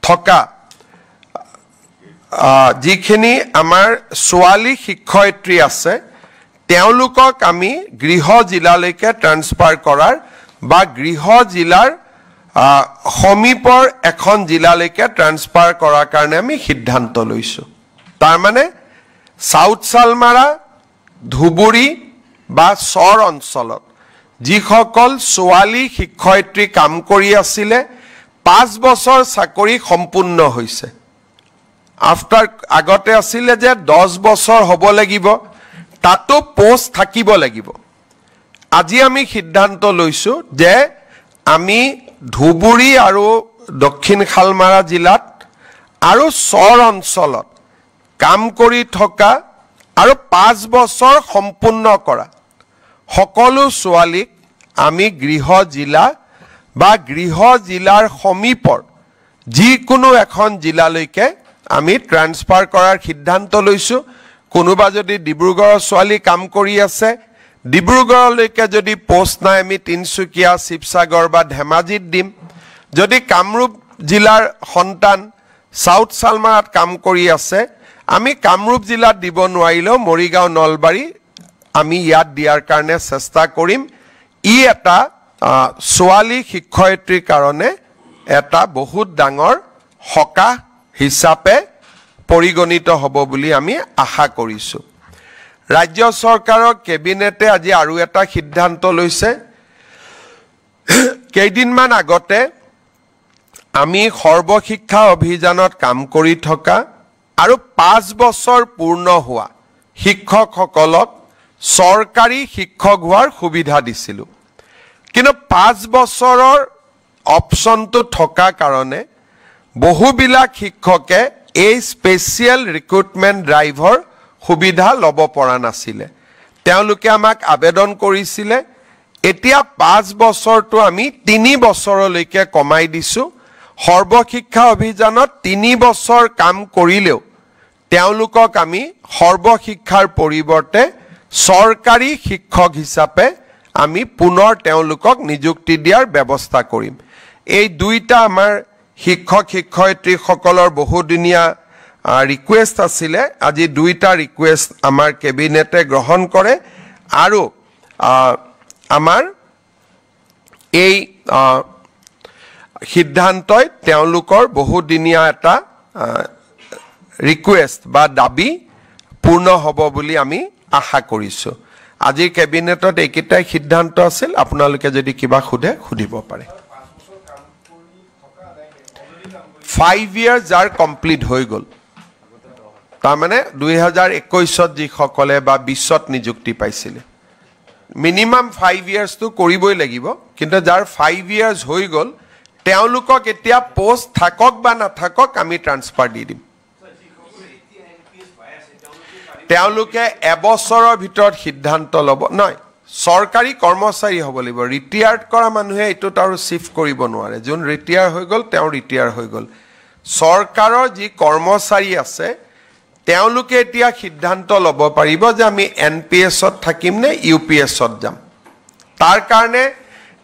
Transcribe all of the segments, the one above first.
থকা যিখিনি আমাৰ ছোৱালী শিক্ষয়িত্ৰী আছে তেওঁলোকক আমি গৃহ জিলালৈকে ট্ৰান্সফাৰ কৰাৰ বা গৃহ জিলাৰ সমীপৰ এখন জিলালৈকে ট্ৰান্সফাৰ কৰাৰ কাৰণে আমি সিদ্ধান্ত লৈছোঁ তাৰ মানে সাউথ সালমাৰা ধুবুৰী বা চৰ অঞ্চলত যিসকল ছোৱালী শিক্ষয়িত্ৰী কাম কৰি আছিলে 5 বছৰ চাকৰি সম্পূৰ্ণ হৈছে আফটাৰ আগতে আছিলে যে 10 বছৰ হ'ব লাগিব তাতো পোষ্ট থাকিব লাগিব আজি আমি সিদ্ধান্ত লৈছোঁ যে আমি ধুবুৰী আৰু দক্ষিণ খালমাৰা জিলাত আৰু চৰ অঞ্চলত কাম কৰি থকা আৰু 5 বছৰ সম্পূৰ্ণ কৰা সকলো ছোৱালীক আমি গৃহ জিলা বা গৃহ জিলাৰ সমীপৰ যিকোনো এখন জিলালৈকে আমি ট্ৰান্সফাৰ কৰাৰ সিদ্ধান্ত লৈছোঁ কোনোবা যদি ডিব্ৰুগড়ৰ ছোৱালী কাম কৰি আছে ডিব্ৰুগড়লৈকে যদি পোষ্ট নাই আমি তিনচুকীয়া শিৱসাগৰ বা ধেমাজিত দিম যদি কামৰূপ জিলাৰ সন্তান সাউথ সালমাৰাত কাম কৰি আছে আমি কামৰূপ জিলাত দিব নোৱাৰিলেও মৰিগাঁও নলবাৰী আমি ইয়াত দিয়াৰ কাৰণে চেষ্টা কৰিম ই এটা ছোৱালী শিক্ষয়িত্ৰীৰ কাৰণে এটা বহুত ডাঙৰ সকাহ হিচাপে পৰিগণিত হ'ব বুলি আমি আশা কৰিছোঁ ৰাজ্য চৰকাৰৰ কেবিনেটে আজি আৰু এটা সিদ্ধান্ত লৈছে কেইদিনমান আগতে আমি সৰ্বশিক্ষা অভিযানত কাম কৰি থকা আৰু 5 বছৰ পূৰ্ণ হোৱা শিক্ষকসকলক চৰকাৰী শিক্ষক হোৱাৰ সুবিধা দিছিলোঁ কিন্তু 5 বছৰৰ অপচনটো থকা কাৰণে বহুবিলাক শিক্ষকে এই স্পেচিয়েল ৰিক্ৰুটমেণ্ট ড্ৰাইভৰ সুবিধা ল'ব পৰা নাছিলে তেওঁলোকে আমাক আবেদন কৰিছিলে এতিয়া 5 বছৰটো আমি 3 বছৰলৈকে কমাই দিছোঁ সৰ্বশিক্ষা অভিযানত 3 বছৰ কাম কৰিলেও তেওঁলোকক আমি সৰ্বশিক্ষাৰ পৰিৱৰ্তে চৰকাৰী শিক্ষক হিচাপে আমি পুনৰ তেওঁলোকক নিযুক্তি দিয়াৰ ব্যৱস্থা কৰিম এই দুইটা আমাৰ শিক্ষক শিক্ষয়িত্ৰীসকলৰ বহুদিনীয়া ৰিকুৱেষ্ট আছিলে আজি দুইটা ৰিকুৱেষ্ট আমাৰ কেবিনেটে গ্ৰহণ কৰে আৰু আমাৰ এই সিদ্ধান্তই তেওঁলোকৰ বহুদিনীয়া এটা ৰিকুৱেষ্ট বা দাবী পূৰ্ণ হ'ব বুলি আমি আশা কৰিছোঁ আজিৰ কেবিনেটত এইকেইটাই সিদ্ধান্ত আছিল আপোনালোকে যদি কিবা খুদে খুদিব পাৰে 5 years যাৰ কমপ্লিট হৈ গ'ল তাৰ মানে 2021ত যিসকলে বা 20ত নিযুক্তি পাইছিলে মিনিমাম 5 years তো কৰিবই লাগিব কিন্তু যাৰ 5 years হৈ গ'ল তেওঁলোকক এতিয়া পোষ্ট থাকক বা নাথাকক আমি ট্ৰান্সফাৰ দি দিম তেওঁলোকে এবছৰৰ ভিতৰত সিদ্ধান্ত ল'ব নহয় চৰকাৰী কৰ্মচাৰী হ'ব লাগিব ৰিটায়াৰ্ড কৰা মানুহে এটোত আৰু শিফট কৰিব নোৱাৰে যোন ৰিটায়াৰ হৈ গ'ল তেওঁ ৰিটায়াৰ হৈ গ'ল চৰকাৰৰ যি কৰ্মচাৰী আছে তেওঁলোকে এতিয়া সিদ্ধান্ত ল'ব পাৰিব যে আমি এনপিএছত থাকিম নে ইউপিএছত যাম তাৰ কাৰণে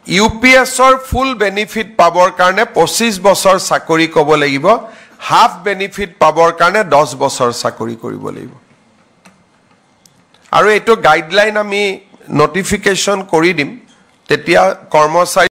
ইউপিএছৰ ফুল বেনিফিট পাবৰ কাৰণে 25 বছৰ চাকৰি কৰিব লাগিব হাফ বেনিফিট পাবৰ কাৰণে 10 বছৰ চাকৰি কৰিব লাগিব আৰু এটো গাইডলাইন আমি নটিফিকেশন কৰি দিম তেতিয়া কৰ্মচাৰী